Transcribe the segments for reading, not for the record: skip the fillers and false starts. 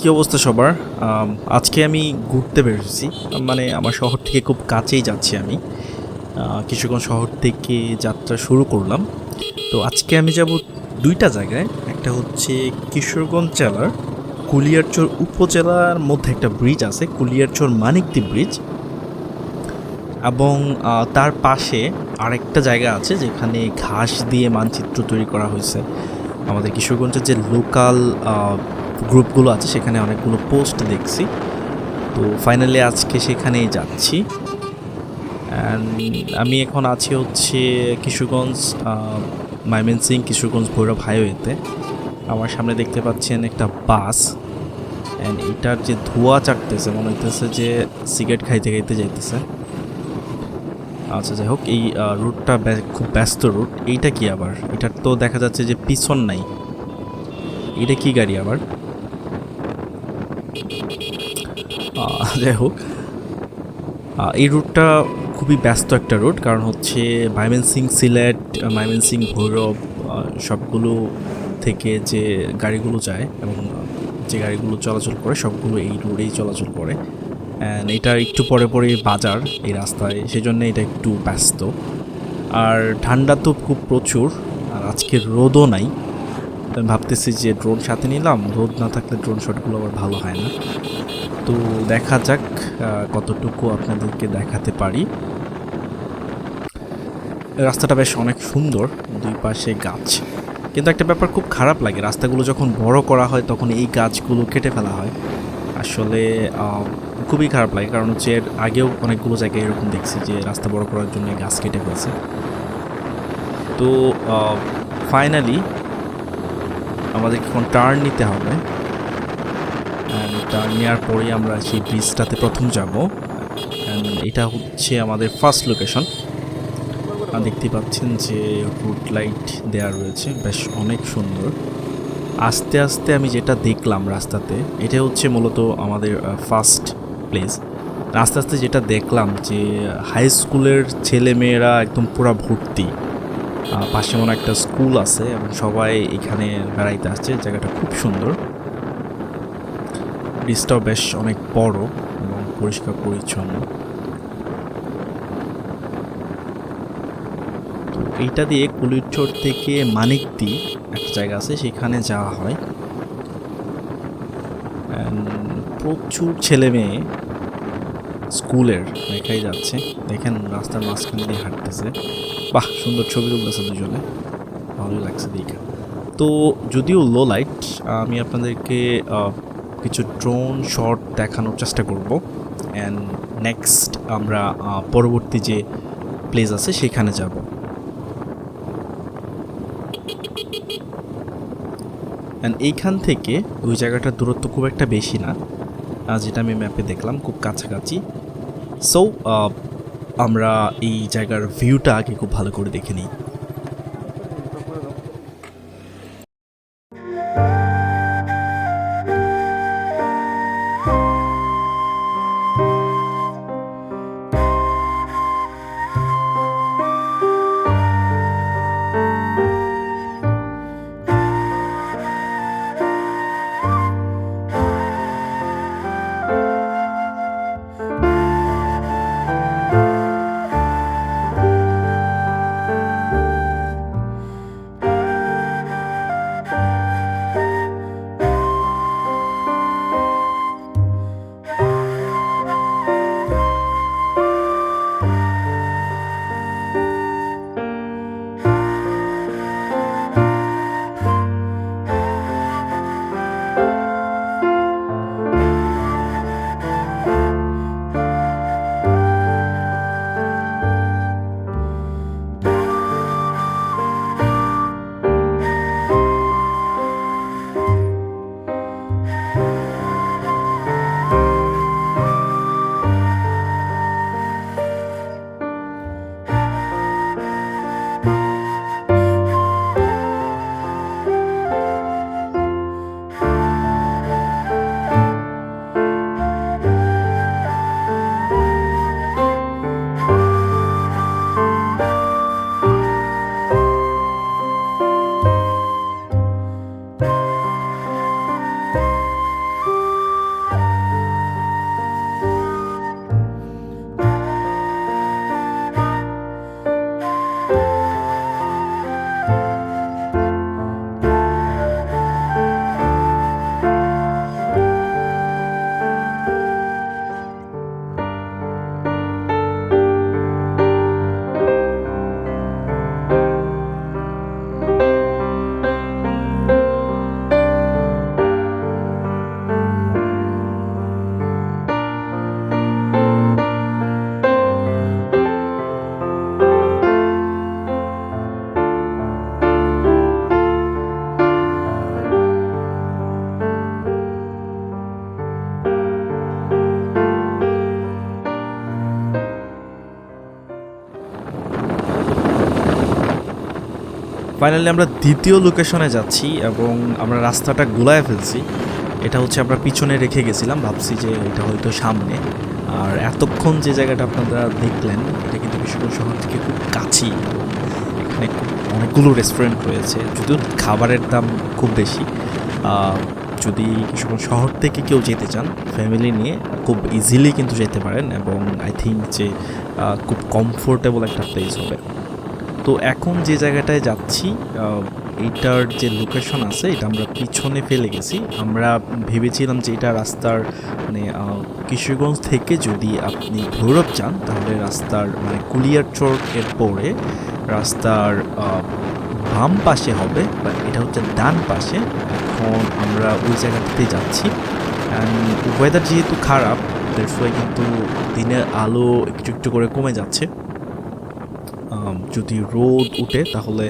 কী অবস্থা সবার? আজকে আমি ঘুরতে বেরোছি, মানে আমার শহর থেকে খুব কাছেই যাচ্ছি আমি। কিশোরগঞ্জ শহর থেকে যাত্রা শুরু করলাম। তো আজকে আমি যাব দুইটা জায়গায়। একটা হচ্ছে কিশোরগঞ্জ জেলার কুলিয়ারচর উপজেলার মধ্যে একটা ব্রিজ আছে, কুলিয়ারচর মানিকদ্বীপ ব্রিজ, এবং তার পাশে আরেকটা জায়গা আছে যেখানে ঘাস দিয়ে মানচিত্র তৈরি করা হয়েছে। আমাদের কিশোরগঞ্জের যে লোকাল গ্রুপগুলো আছে সেখানে অনেকগুলো পোস্ট দেখছি। তো ফাইনালি আজকে সেখানেই যাচ্ছি। আমি এখন আছি হচ্ছে কিশোরগঞ্জ ময়মনসিংহ কিশোরগঞ্জ ভৈরব হাইওয়েতে। আমার সামনে দেখতে পাচ্ছেন একটা বাস, অ্যান্ড এটার যে ধোঁয়া চাটতেছে মনে হইতেছে যে সিগারেট খাইতে খাইতে যাইতেছে। আচ্ছা, যাই হোক, এই রুটটা খুব ব্যস্ত রুট। এইটা কি আবার? এটার তো দেখা যাচ্ছে যে পিছন নাই। এটা কি গাড়ি আবার? যাই হোক, এই রুটটা খুবই ব্যস্ত একটা রুট, কারণ হচ্ছে ময়মনসিংহ সিলেট, ময়মনসিংহ ভৈরব সবগুলো থেকে যে গাড়িগুলো যায় এবং যে গাড়িগুলো চলাচল করে সবগুলো এই রোডেই চলাচল করে। অ্যান্ড এটা একটু পরে পরে বাজার এই রাস্তায়, সেই জন্য এটা একটু ব্যস্ত। আর ঠান্ডা তো খুব প্রচুর, আর আজকে রোদও নাই। আমি ভাবতেছি যে ড্রোন সাথে নিলাম, রোদ না থাকলে ড্রোন শটগুলো আবার ভালো হয় না। তো দেখা যাক কতটুকু আপনাদেরকে দেখাতে পারি। রাস্তাটা বেশ অনেক সুন্দর, দুই পাশে গাছ, কিন্তু একটা ব্যাপার খুব খারাপ লাগে, রাস্তাগুলো যখন বড় করা হয় তখন এই গাছগুলো কেটে ফেলা হয়। আসলে খুবই খারাপ লাগে, কারণ হচ্ছে এর আগেও অনেকগুলো জায়গায় এরকম দেখছি যে রাস্তা বড় করার জন্য গাছ কেটে ফেলছে। তো ফাইনালি আমাদের এখন টার্ন নিতে হবে। টার্ন নেওয়ার পরেই আমরা সেই ব্রিজটাতে প্রথম যাব। এটা হচ্ছে আমাদের ফার্স্ট লোকেশন। দেখতে পাচ্ছেন যে রুট লাইট দেওয়া রয়েছে, বেশ অনেক সুন্দর। আস্তে আস্তে আমি যেটা দেখলাম রাস্তাতে, এটা হচ্ছে মূলত আমাদের ফার্স্ট প্লেস। আস্তে আস্তে যেটা দেখলাম যে হাই স্কুলের ছেলে মেয়েরা একদম পুরা ভর্তি। পাশে মনে একটা স্কুল আছে এবং সবাই এখানে বেড়াইতে আসছে। জায়গাটা খুব সুন্দর, ব্রিজটাও বেশ অনেক বড় এবং পরিষ্কার পরিচ্ছন্ন। তো এইটা দিয়ে কুলিরচর থেকে মানিকদ্বীপ একটা জায়গা আছে, সেখানে যাওয়া হয়। প্রচুর ছেলে মেয়ে স্কুলের দেখাই যাচ্ছে। দেখেন রাস্তার মাঝখান দিয়ে হাঁটতেছে, বাহ সুন্দর ছবি তুলতেছে দুজনে, ভালোই লাগছে দেখা। তো যদিও লো লাইট, আমি আপনাদেরকে কিছু ড্রোন শট দেখানোর চেষ্টা করব। অ্যান্ড নেক্সট আমরা পরবর্তী যে প্লেস আছে সেখানে যাব। অ্যান্ড এইখান থেকে ওই জায়গাটার দূরত্ব খুব একটা বেশি না, যেটা আমি ম্যাপে দেখলাম খুব কাছাকাছি। সো আমরা এই জায়গার ভিউটা আগে খুব ভালো করে দেখে নিই। ফাইনালি আমরা দ্বিতীয় লোকেশনে যাচ্ছি এবং আমরা রাস্তাটা গোলায় ফেলছি। এটা হচ্ছে আমরা পিছনে রেখে গেছিলাম, ভাবছি যে এটা হয়তো সামনে। আর এতক্ষণ যে জায়গাটা আপনারা দেখলেন এটা কিন্তু কিশোরগঞ্জ শহর থেকে খুব কাছেই। এখানে অনেকগুলো রেস্টুরেন্ট রয়েছে, যদিও খাবারের দাম খুব বেশি। যদি কিশোরগঞ্জ শহর থেকে কেউ যেতে চান ফ্যামিলি নিয়ে খুব ইজিলি কিন্তু যেতে পারেন এবং আই থিঙ্ক যে খুব কমফোর্টেবল একটা প্লেস হবে। তো এখন যে জায়গাটায় যাচ্ছি এইটার যে লোকেশন আছে এটা আমরা পিছনে ফেলে গেছি। আমরা ভেবেছিলাম যে এটা রাস্তার মানে কিশোরগঞ্জ থেকে যদি আপনি ভৈরব যান তাহলে রাস্তার মানে কুলিয়ারচর এর পরে রাস্তার বাম পাশে হবে, বাট এটা হচ্ছে ডান পাশে। এখন আমরা ওই জায়গাটাতে যাচ্ছি। অ্যান্ড ওয়েদার যেহেতু খারাপ তাই কিন্তু দিনের আলো একটু একটু করে কমে যাচ্ছে। যদি রোদ উঠে তাহলে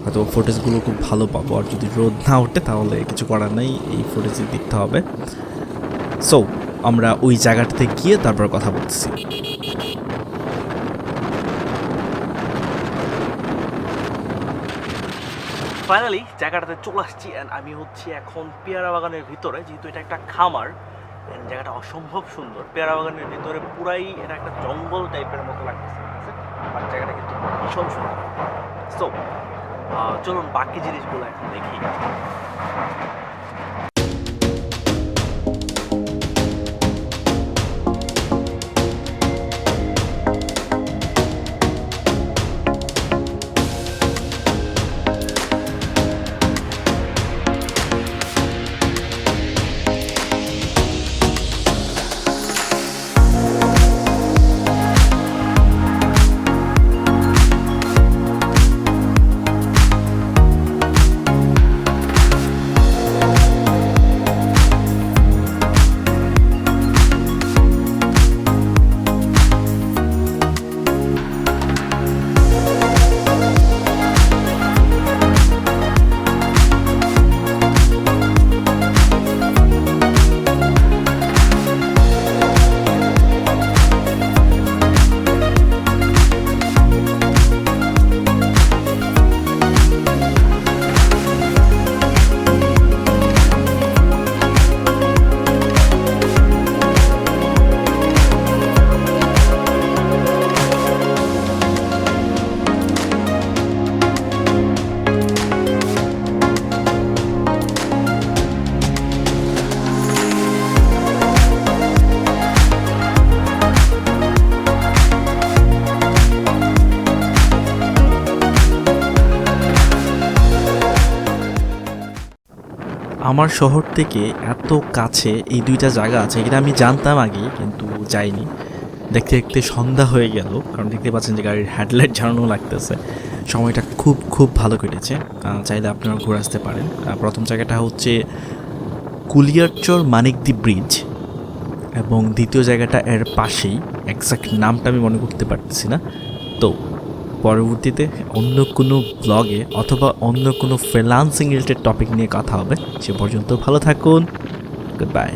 হয়তো ফুটেজগুলো খুব ভালো পাবো, আর যদি রোদ না ওঠে তাহলে কিছু করার নেই, এই ফুটেজে দেখতে হবে। সো আমরা ওই জায়গাটাতে গিয়ে তারপর কথা বলছি। ফাইনালি জায়গাটাতে চলে আসছি অ্যান্ড আমি হচ্ছি এখন পেয়ারা বাগানের ভিতরে। যেহেতু এটা একটা খামার, জায়গাটা অসম্ভব সুন্দর। পেয়ারা বাগানের ভিতরে পুরাই এটা একটা জঙ্গল টাইপের মতো লাগতেছে, বাট জায়গাটা কিন্তু ভীষণ সুন্দর। সো চলুন বাকি জিনিসগুলো এখন দেখি। আমার শহর থেকে এত কাছে এই দুইটা জায়গা আছে, এটা আমি জানতাম আগে কিন্তু যাইনি। দেখতে দেখতে সন্ধ্যা হয়ে গেল, কারণ দেখতে পাচ্ছেন যে গাড়ির হেডলাইট জ্বালানো লাগতেছে। সময়টা খুব খুব ভালো কেটেছে। চাইলে আপনারা ঘুরে আসতে পারেন। প্রথম জায়গাটা হচ্ছে কুলিয়ারচর মানিকদ্বীপ ব্রিজ, এবং দ্বিতীয় জায়গাটা এর পাশেই, এক্স্যাক্ট নামটা আমি মনে করতে পারতেছি না। তো পরবর্তীতে অন্য কোনো ব্লগে অথবা অন্য কোনো ফ্রিল্যান্সিং রিলেটেড টপিক নিয়ে কথা হবে। সে পর্যন্ত ভালো থাকুন। Good bye.